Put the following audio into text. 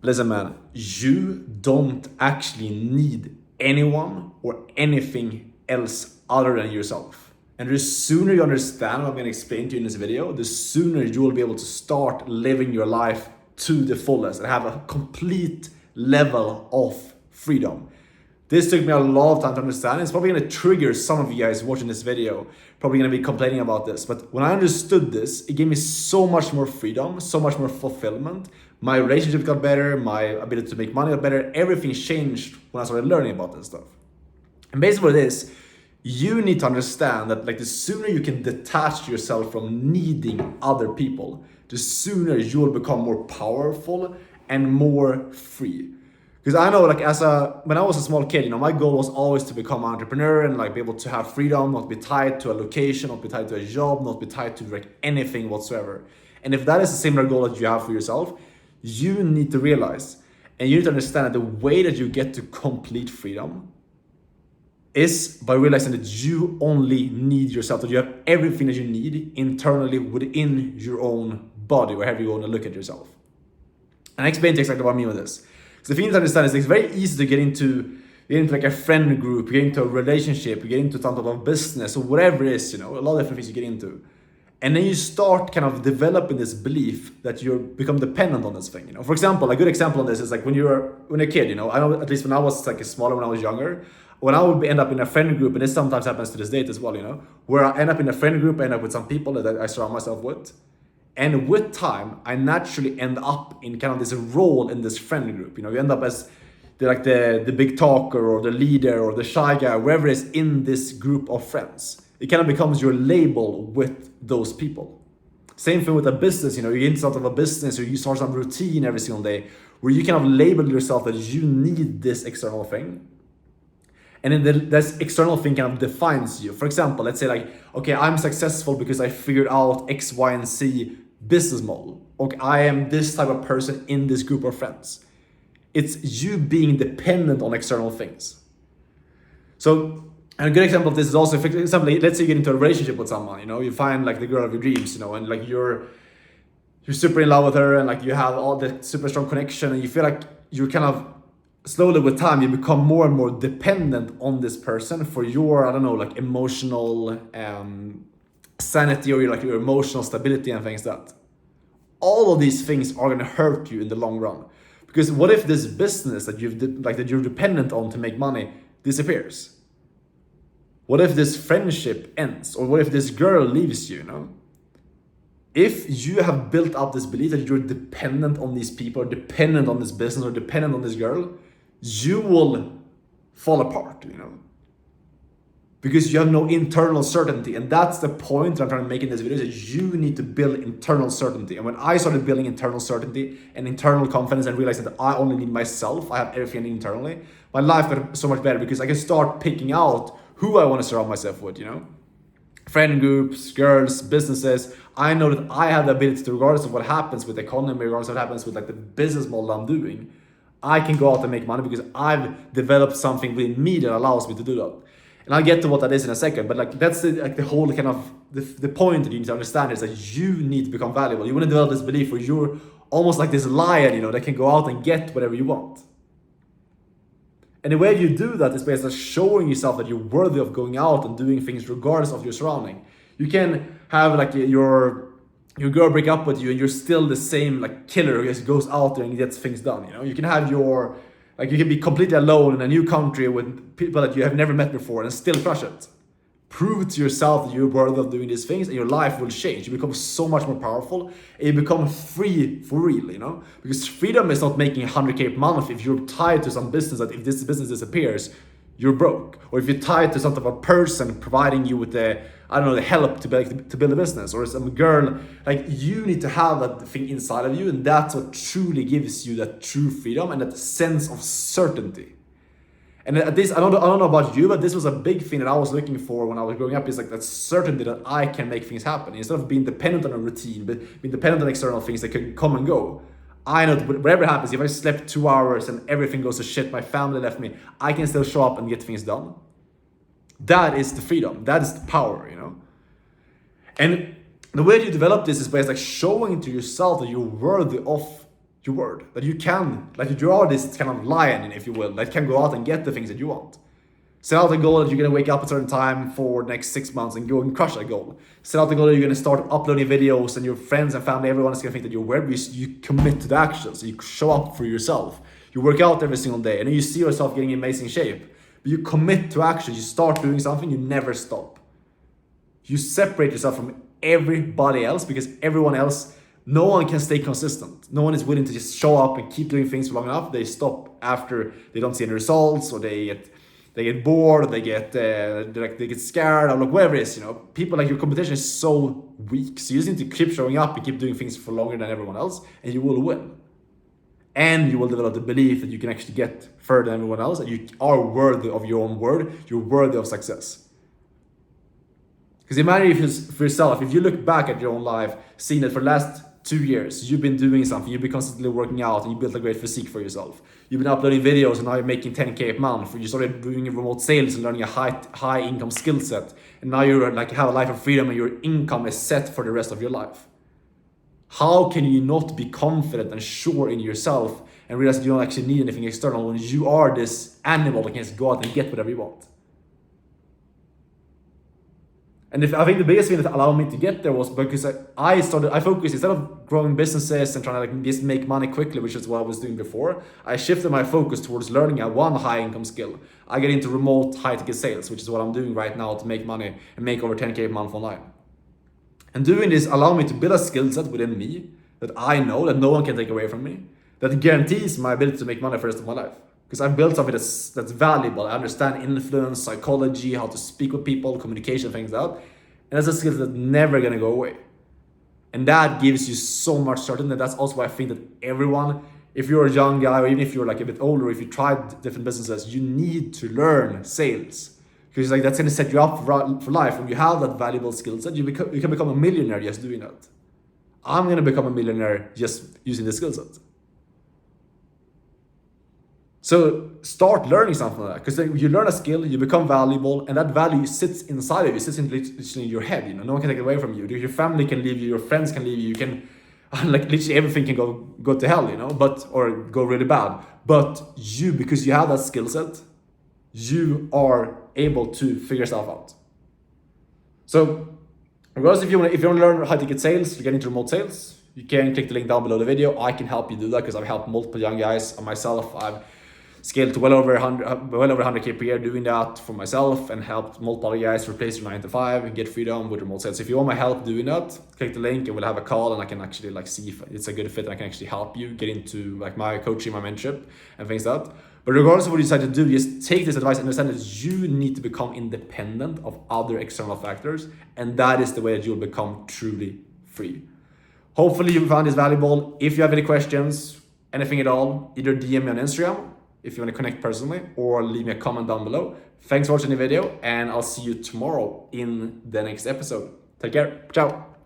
Listen, man, you don't actually need anyone or anything else other than yourself. And the sooner you understand what I'm going to explain to you in this video, the sooner you will be able to start living your life to the fullest and have a complete level of freedom. This took me a lot of time to understand. It's probably going to trigger some of you guys watching this video, probably going to be complaining about this. But when I understood this, it gave me so much more freedom, so much more fulfillment. My relationship got better, my ability to make money got better. Everything changed when I started learning about this stuff. And basically what it is, you need to understand that the sooner you can detach yourself from needing other people, the sooner you will become more powerful and more free. Because I know when I was a small kid, my goal was always to become an entrepreneur and be able to have freedom, not be tied to a location, not be tied to a job, not be tied to anything whatsoever. And if that is a similar goal that you have for yourself, you need to realize and you need to understand that the way that you get to complete freedom is by realizing that you only need yourself, that you have everything that you need internally within your own body, wherever you want to look at yourself. And I explain to you exactly what I mean with this. Because the thing to understand is it's very easy to get into a friend group, get into a relationship, get into some type of business or whatever it is, a lot of different things you get into. And then you start kind of developing this belief that you become dependent on this thing. For example, a good example on this is when you're a kid, I know at least when I was smaller, when I was younger, when I would end up in a friend group, and this sometimes happens to this date as well, where I end up in a friend group, I end up with some people that I surround myself with. And with time, I naturally end up in kind of this role in this friend group. You end up as the big talker or the leader or the shy guy, wherever it is in this group of friends. It kind of becomes your label with those people. Same thing with a business, you get into sort of a business or you start some routine every single day where you kind of label yourself that you need this external thing. And then this external thing kind of defines you. For example, let's say okay, I'm successful because I figured out X, Y, and Z business model. Okay, I am this type of person in this group of friends. It's you being dependent on external things. So, and a good example of this is also, for example, let's say you get into a relationship with someone, you find the girl of your dreams, and you're super in love with her and you have all the super strong connection and you feel like you're kind of slowly with time, you become more and more dependent on this person for your, emotional sanity or your emotional stability and things like that. All of these things are going to hurt you in the long run. Because what if this business that you're dependent on to make money disappears? What if this friendship ends? Or what if this girl leaves you, If you have built up this belief that you're dependent on these people, or dependent on this business, or dependent on this girl, you will fall apart, Because you have no internal certainty. And that's the point that I'm trying to make in this video, is that you need to build internal certainty. And when I started building internal certainty and internal confidence and realizing that I only need myself, I have everything internally, my life got so much better because I can start picking out who I want to surround myself with, Friend groups, girls, businesses. I know that I have the ability to, regardless of what happens with the economy, regardless of what happens with the business model I'm doing, I can go out and make money because I've developed something within me that allows me to do that. And I'll get to what that is in a second, but that's the whole kind of the point that you need to understand is that you need to become valuable. You want to develop this belief where you're almost like this lion, that can go out and get whatever you want. And the way you do that is based on showing yourself that you're worthy of going out and doing things regardless of your surrounding. You can have your girl break up with you and you're still the same killer who just goes out there and gets things done. You can have you can be completely alone in a new country with people that you have never met before and still crush it. Prove to yourself that you're worthy of doing these things and your life will change. You become so much more powerful and you become free for real, Because freedom is not making 100K per month if you're tied to some business that if this business disappears, you're broke. Or if you're tied to some type of person providing you with the help to build a business. Or some girl, you need to have that thing inside of you, and that's what truly gives you that true freedom and that sense of certainty. And at this, I don't know about you, but this was a big thing that I was looking for when I was growing up, is that certainty that I can make things happen. Instead of being dependent on a routine, but being dependent on external things that can come and go. I know that whatever happens, if I slept 2 hours and everything goes to shit, my family left me, I can still show up and get things done. That is the freedom. That is the power, And the way you develop this is by showing to yourself that you're worthy of your word. That you can, like you are this kind of lion, if you will, that can go out and get the things that you want. Set out a goal that you're gonna wake up at a certain time for the next 6 months and go and crush that goal. Set out the goal that you're gonna start uploading videos and your friends and family, everyone is gonna think that you're weird. You commit to the action, so you show up for yourself. You work out every single day and then you see yourself getting in amazing shape. But you commit to action, you start doing something, you never stop. You separate yourself from everybody else because everyone else, no one can stay consistent. No one is willing to just show up and keep doing things for long enough. They stop after they don't see any results, or they get bored, or they get scared, or like whatever it is. People, like, your competition is so weak, so you just need to keep showing up and keep doing things for longer than everyone else, and you will win. And you will develop the belief that you can actually get further than everyone else, and you are worthy of your own word. You're worthy of success. Because imagine if yourself, if you look back at your own life, seeing that for the last 2 years, you've been doing something, you've been constantly working out, and you built a great physique for yourself. You've been uploading videos, and now you're making 10K a month. You started doing remote sales and learning a high income skill set. And now you're like, have a life of freedom, and your income is set for the rest of your life. How can you not be confident and sure in yourself and realize that you don't actually need anything external when you are this animal that can just go out and get whatever you want? And I think the biggest thing that allowed me to get there was because I focused, instead of growing businesses and trying to just make money quickly, which is what I was doing before, I shifted my focus towards learning one high income skill. I get into remote high ticket sales, which is what I'm doing right now to make money and make over 10K a month online. And doing this allowed me to build a skill set within me that I know that no one can take away from me, that guarantees my ability to make money for the rest of my life. Because I've built something that's valuable. I understand influence, psychology, how to speak with people, communication, things like that. And that's a skill that's never gonna go away. And that gives you so much certainty. And that's also why I think that everyone, if you're a young guy, or even if you're like a bit older, if you tried different businesses, you need to learn sales. Because like that's gonna set you up for life. When you have that valuable skill set, you can become a millionaire just doing that. I'm gonna become a millionaire just using this skill set. So start learning something like that, because then you learn a skill, you become valuable, and that value sits inside of you, sits in your head. No one can take it away from you. Your family can leave you, your friends can leave you. You can, like, literally everything can go to hell, or go really bad. But you, because you have that skill set, you are able to figure yourself out. So, regardless, if you want to learn high ticket sales, you get into remote sales, you can click the link down below the video. I can help you do that because I've helped multiple young guys. Myself, I've scaled to well over 100K per year doing that for myself, and helped multiple other guys replace their 9 to 5 and get freedom with remote sales. If you want my help doing that, click the link and we'll have a call, and I can actually see if it's a good fit, and I can actually help you get into my coaching, my mentorship, and things like that. But regardless of what you decide to do, just take this advice and understand that you need to become independent of other external factors, and that is the way that you'll become truly free. Hopefully you found this valuable. If you have any questions, anything at all, either DM me on Instagram if you want to connect personally, or leave me a comment down below. Thanks for watching the video, and I'll see you tomorrow in the next episode. Take care. Ciao.